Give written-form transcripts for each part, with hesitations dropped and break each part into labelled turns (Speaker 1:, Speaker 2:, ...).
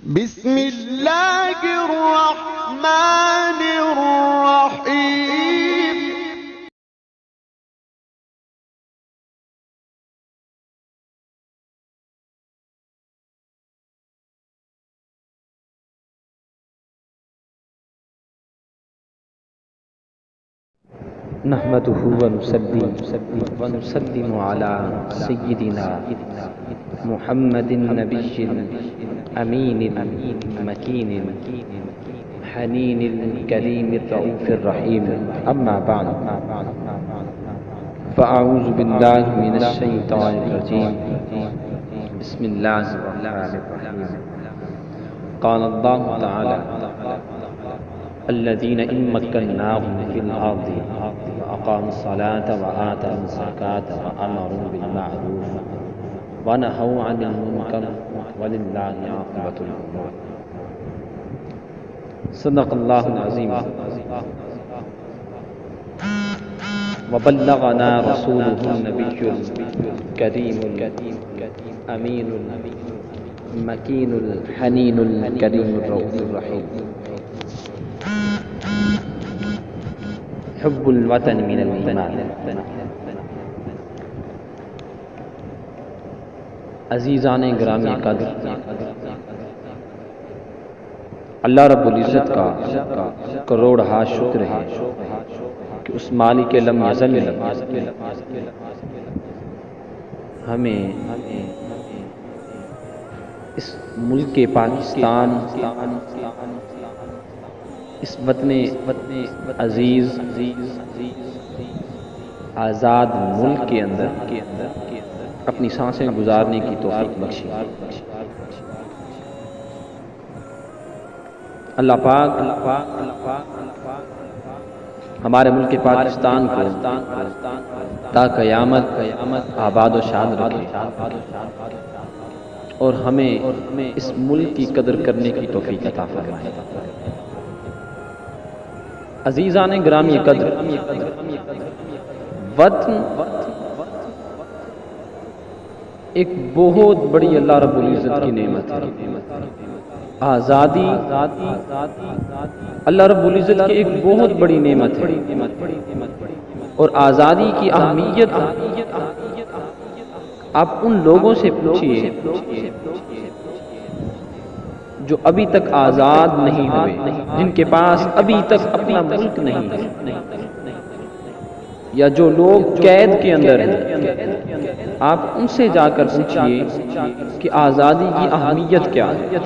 Speaker 1: بسم اللہ الرحمن الرحیم
Speaker 2: نحمده ونسلم على سيدنا محمد النبي الأمين المكين حنين الكريم الرؤوف الرحيم أما بعد فأعوذ بالله من الشيطان الرجيم بسم الله الرحمن الرحيم قال الله تعالى الذين إن مكناهم في الأرض أقاموا الصلاة وآتوا الزكاة وأمروا بالمعروف ونهوا عن المنكر ولله عاقبة الأمور. صدق الله العظيم وبلغنا رسوله النبي الكريم الأمين المكين الحنين الكريم الرؤوف الرحيم. حب الوطن من الایمان. عزیزان گرامی قدر، اللہ رب العزت کا کروڑ شکر ہے کہ اس مالک لم یزل نے ہمیں اس ملک پاکستان، اس وطن عزیز آزاد ملک کے اندر اپنی سانسیں گزارنے کی توفیق بخشی. اللہ پاک ہمارے ملک پاکستان کو تا قیامت آباد و شاد رکھے اور ہمیں اس ملک کی قدر کرنے کی توفیق عطا فرمائے. عزیزان گرامی قدر، وطن ایک بہت بڑی اللہ رب العزت کی نعمت ہے. آزادی اللہ رب العزت کی ایک بہت بڑی نعمت ہے، اور آزادی کی اہمیت آپ ان لوگوں سے پوچھئے جو ابھی تک آزاد نہیں ہوئے، جن کے پاس ابھی تک اپنا ملک نہیں ہے، یا جو لوگ قید کے اندر ہیں. آپ ان سے جا کر پوچھئے کہ آزادی کی اہمیت کیا ہے.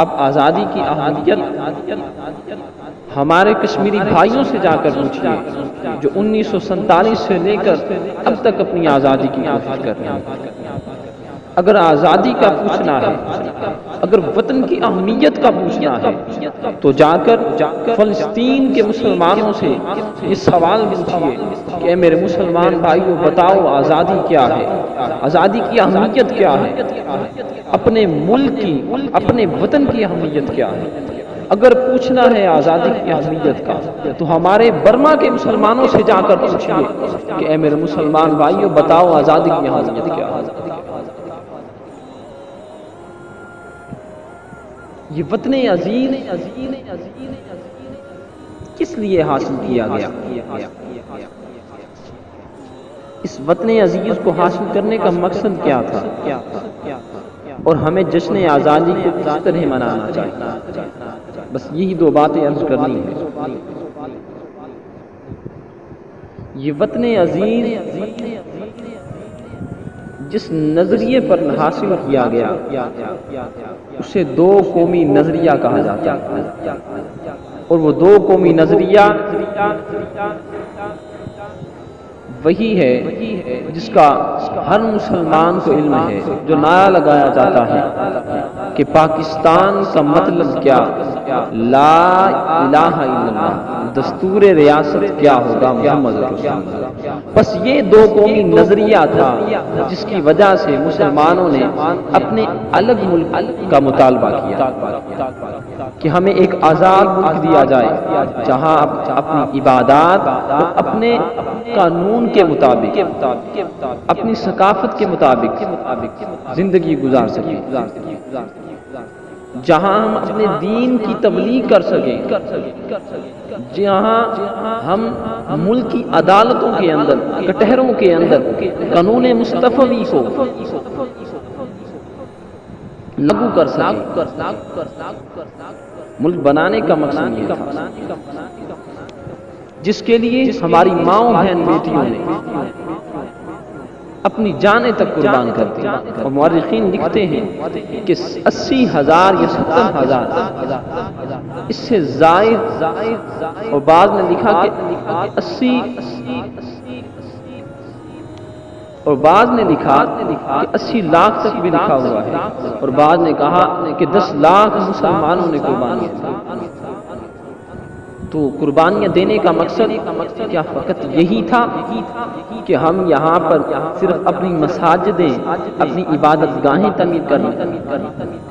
Speaker 2: آپ آزادی کی اہمیت ہمارے کشمیری بھائیوں سے جا کر پوچھئے جو 1947 سے لے کر اب تک اپنی آزادی کی کوشش کر رہے ہیں. اگر آزادی کا پوچھنا ہے، اگر وطن کی اہمیت کا پوچھنا ہے، تو جا کر فلسطین کے مسلمانوں سے یہ سوال پوچھئے کہ اے میرے مسلمان بھائیو، بتاؤ آزادی کیا ہے، آزادی کی اہمیت کیا ہے، اپنے ملک کی، اپنے وطن کی اہمیت کیا ہے. اگر پوچھنا ہے آزادی کی اہمیت کا تو ہمارے برما کے مسلمانوں سے جا کر پوچھئے کہ اے میرے مسلمان بھائیو، بتاؤ آزادی کی اہمیت کیا ہے. یہ وطن عزیز کس لیے حاصل کیا گیا؟ اس وطن عزیز کو حاصل کرنے کا مقصد کیا تھا، اور ہمیں جشن آزادی کو کس طرح منانا چاہیے؟ بس یہی دو باتیں عرض کرنی ہیں. یہ وطن عزیز جس نظریے پر حاصل کیا گیا اسے دو قومی نظریہ کہا جاتا ہے، اور وہ دو قومی نظریہ وہی ہے جس کا ہر مسلمان کو علم ہے، جو نعرہ لگایا جاتا ہے کہ پاکستان کا مطلب کیا، لا الہ الا اللہ، دستور ریاست کیا ہوگا، محمد رسول اللہ. بس یہ دو قومی نظریہ تھا جس کی وجہ سے مسلمانوں نے اپنے الگ ملک کا مطالبہ کیا کہ ہمیں ایک آزاد ملک دیا جائے جہاں اپنی عبادات اپنے قانون کے مطابق، اپنی ثقافت کے مطابق زندگی گزار سکیں، جہاں ہم اپنے دین کی تبلیغ کر سکیں، جہاں ہم ملک کی عدالتوں کے اندر، کٹہروں کے اندر قانون مصطفی کو لاگو کر سکیں۔ ملک بنانے کا مقصد یہ تھا، جس کے لیے ہماری ماؤں بہن بیٹیوں نے اپنی جانیں تک قربان کر دی، اور مورخین لکھتے ہیں کہ 80,000 یا 70,000 اس سے زائد، اور بعض نے لکھا کہ 80 لاکھ تک بھی لکھا ہوا ہے، اور بعض نے کہا کہ 10 لاکھ مسلمانوں نے قربانیاں دی۔ تو قربانیاں دینے کا مقصد کیا فقط یہی تھا کہ ہم یہاں پر صرف اپنی مساجدیں، اپنی عبادت گاہیں تعمیر کریں؟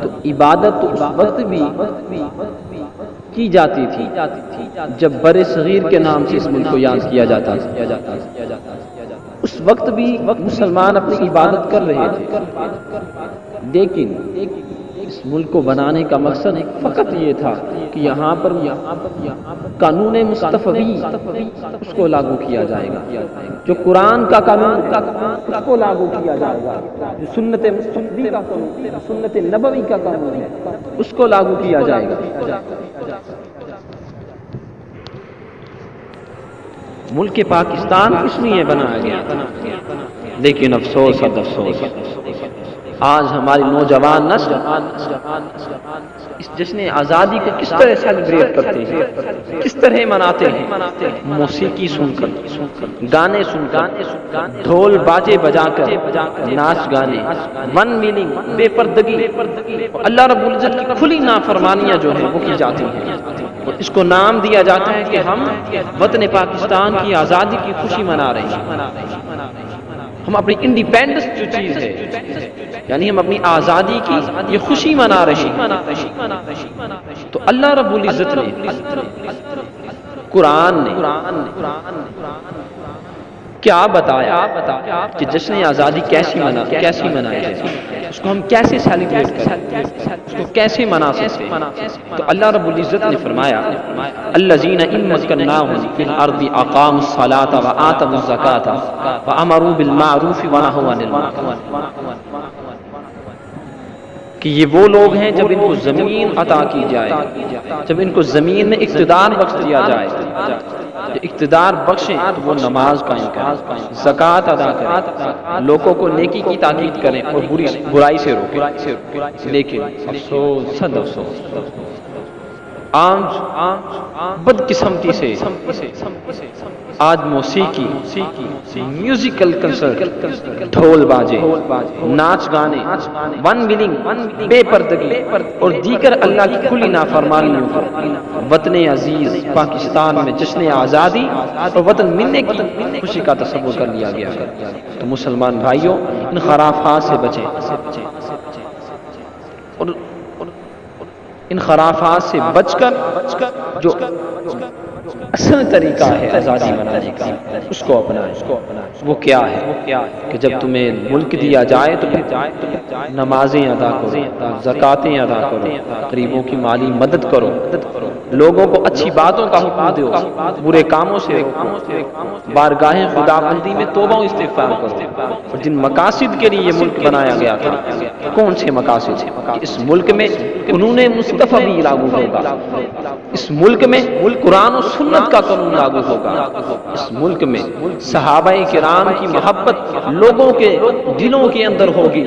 Speaker 2: تو عبادت تو اس وقت بھی کی جاتی تھی جب بر صغیر کے نام سے اس ملک کو یاد کیا جاتا تھا، اس وقت بھی مسلمان اپنی عبادت کر رہے تھے، لیکن اس ملک کو بنانے کا مقصد فقط یہ تھا کہ یہاں پر قانون مصطفی اس کو لاگو کیا جائے گا، جو قرآن کا قانون اس کو لاگو کیا جائے گا، جو سنت مصطفی کا قانون، سنت نبوی کا قانون ہے اس کو لاگو کیا جائے گا۔ ملک پاکستان اس لیے بنایا گیا تھا، لیکن افسوس آج ہماری نوجوان نسل اس جشن آزادی کو کس طرح سیلیبریٹ کرتے ہیں، کس طرح مناتے ہیں؟ موسیقی سن کر، گانے سن کر، ڈھول باجے بجا کر، ناچ گانے، ون ویلنگ، بے پردگی، اللہ رب العزت کی کھلی نافرمانیاں جو ہیں وہ کی جاتی ہیں، اور اس کو نام دیا جاتا ہے کہ ہم وطن پاکستان کی آزادی کی خوشی منا رہے ہیں، ہم اپنی انڈیپینڈنس جو چیز ہے، یعنی ہم اپنی آزادی کی یہ خوشی منا رہے ہیں۔ تو اللہ رب العزت نے، قرآن نے کیا بتایا کہ جشن آزادی کیسی منائی جائے، اس کو ہم کیسے سیلیبریٹ کریں، اس کو کیسے منا سکتے ہیں؟ تو اللہ رب العزت نے فرمایا الذین ان مکناہم فی الارض اقاموا الصلاۃ وآتوا الزکاۃ وامروا بالمعروف ونہوا عن المنکر، کہ یہ وہ لوگ ہیں جب ان کو زمین عطا کی جائے، جب ان کو زمین میں اقتدار بخش دیا جائے، اقتدار بخشیں تو وہ نماز قائم کریں، زکوٰۃ ادا کریں، لوگوں کو نیکی کی تاکید کریں اور برائی سے روکیں۔ لیکن افسوس، صد افسوس، آج بدقسمتی سے آج موسیقی، میوزیکل کنسرٹ، ڈھول باجے، ناچ گانے، ون ویلنگ، بے پردگی اور دیگر اللہ کی کھلی نافرمانیوں پر وطن عزیز پاکستان میں جشن آزادی اور وطن ملنے کی خوشی کا تصور کر لیا گیا ہے۔ تو مسلمان بھائیوں، ان خرافات سے بچیں، اور ان خرافات سے بچ کر جو اصل طریقہ ہے آزادی منانے کا اس کو اپنائیں۔ وہ کیا ہے کہ جب تمہیں ملک دیا جائے تو پھر نمازیں ادا کرو، زکاتیں ادا کرو، غریبوں کی مالی مدد کرو، لوگوں کو اچھی باتوں کا حکم دو، برے کاموں سے روکو، بارگاہ خداوندی میں توبہ و استغفار کرو۔ اور جن مقاصد کے لیے یہ ملک بنایا گیا تھا، کون سے مقاصد؟ کہ اس ملک میں قانون مصطفی بھی لاگو ہوگا، اس ملک میں قرآن و سنت کا قانون لاگو ہوگا، اس ملک میں صحابہ کرام کی محبت لوگوں کے دلوں کے اندر ہوگی،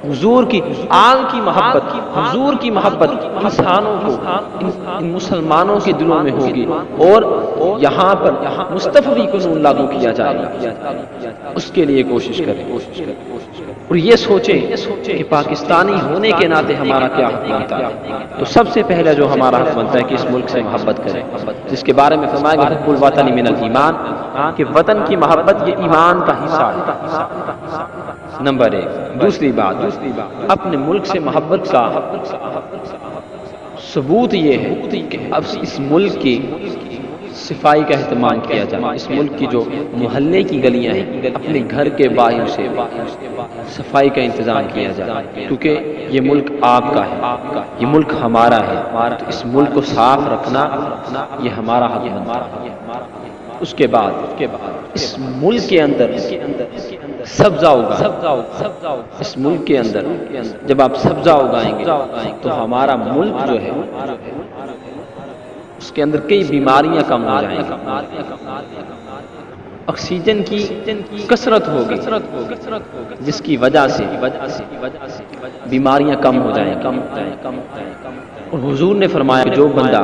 Speaker 2: حضور کی آل کی محبت، حضور کی محبت انسانوں کو، ان مسلمانوں کے دلوں میں ہوگی، اور یہاں پر مصطفی قانون لاگو کیا جائے گا۔ اس کے لیے کوشش کریں، اور یہ سوچیں کہ پاکستانی ہونے کے ناطے ہمارا کیا حق بنتا ہے۔ تو سب سے پہلے جو ہمارا حق بنتا ہے کہ اس ملک سے محبت کریں، جس کے بارے میں فرمایا گیا حب الوطن من الایمان، کہ وطن کی محبت یہ ایمان کا حصہ ہے، نمبر 1۔ دوسری بات، اپنے ملک سے محبت کا ثبوت یہ ہے کہ اب اس ملک کی صفائی کا اہتمام کیا جائے، اس ملک کی جو محلے کی گلیاں ہیں اپنے گھر کے باہر سے صفائی کا انتظام کیا جائے، کیونکہ یہ ملک آپ کا ہے، یہ ملک ہمارا ہے، تو اس ملک کو صاف رکھنا یہ ہمارا حق بنتا ہے۔ اس کے بعد اس ملک کے اندر سبزہ اگائیں، اس ملک کے اندر جب آپ سبزہ اگائیں گے تو ہمارا ملک جو ہے اس کے اندر کئی بیماریاں کم ہو جائیں گی، آکسیجن کی کثرت ہوگی جس کی وجہ سے بیماریاں کم ہو جائیں گی۔ اور حضور نے فرمایا جو بندہ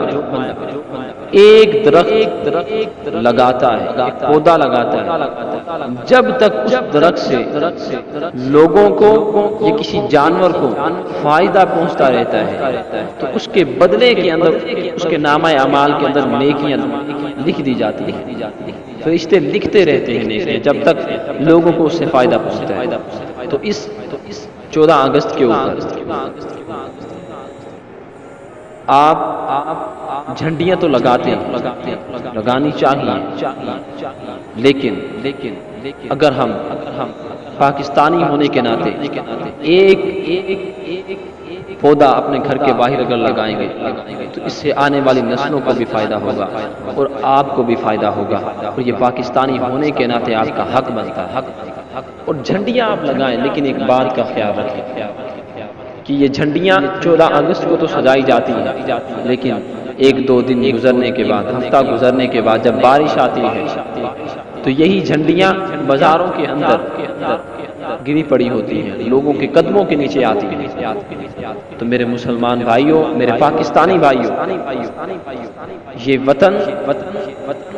Speaker 2: ایک درخت لگاتا ہے، ایک پودا لگاتا ہے، جب تک اس درخت سے لوگوں کو یا کسی جانور کو فائدہ پہنچتا رہتا ہے تو اس کے بدلے کے اندر اس کے نامہ اعمال کے اندر نیکیاں لکھ دی جاتی ہیں، فرشتے لکھتے رہتے ہیں نیکیاں جب تک لوگوں کو اس سے فائدہ پہنچتا ہے۔ تو اس 14 اگست کے اوپر آپ جھنڈیاں تو لگاتے ہیں، لگانی چاہیے، لیکن اگر ہم پاکستانی ہونے کے ناطے ایک پودا اپنے گھر کے باہر اگر لگائیں گے تو اس سے آنے والی نسلوں کو بھی فائدہ ہوگا اور آپ کو بھی فائدہ ہوگا، اور یہ پاکستانی ہونے کے ناطے آپ کا حق بنتا ہے۔ اور جھنڈیاں آپ لگائیں، لیکن ایک بات کا خیال رکھیں کہ یہ جھنڈیاں 14 اگست کو تو سجائی جاتی ہیں، لیکن ایک دو دن گزرنے کے بعد، ہفتہ گزرنے کے بعد جب بارش آتی ہے تو یہی جھنڈیاں بازاروں کے اندر گری پڑی ہوتی ہیں، لوگوں کے قدموں کے نیچے آتی ہیں۔ تو میرے مسلمان بھائیوں، میرے پاکستانی بھائیوں، یہ وطن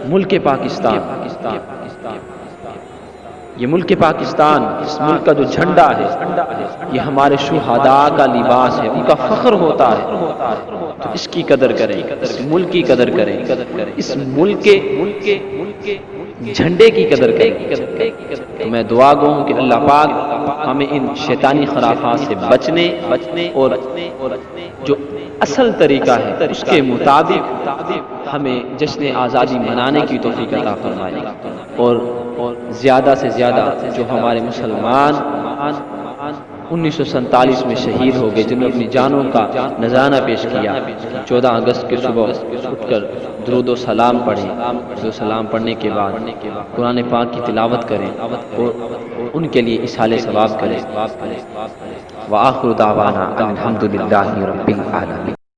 Speaker 2: ملک پاکستان، یہ ملک پاکستان، اس ملک کا جو جھنڈا ہے یہ ہمارے شہداء کا لباس ہے، ان کا فخر ہوتا ہے، تو اس کی قدر کریں، اس ملک کی قدر کریں، اس ملک کے جھنڈے کی قدر کریں۔ تو میں دعا گو ہوں کہ اللہ پاک ہمیں ان شیطانی خرافات سے بچنے اور جو اصل طریقہ ہے اس کے مطابق ہمیں جشن آزادی منانے کی توفیق عطا فرمائے، اور زیادہ سے زیادہ جو ہمارے مسلمان 1947 میں شہید ہو گئے، جنہوں نے اپنی جانوں کا نذرانہ پیش کیا، 14 اگست کے صبح اٹھ کر درود و سلام پڑھیں، درود و سلام پڑھنے کے بعد قرآن پاک کی تلاوت کریں اور ان کے لیے اصحال ثواب کریں۔ وآخر دعوانا ان الحمد للہ رب العالمین۔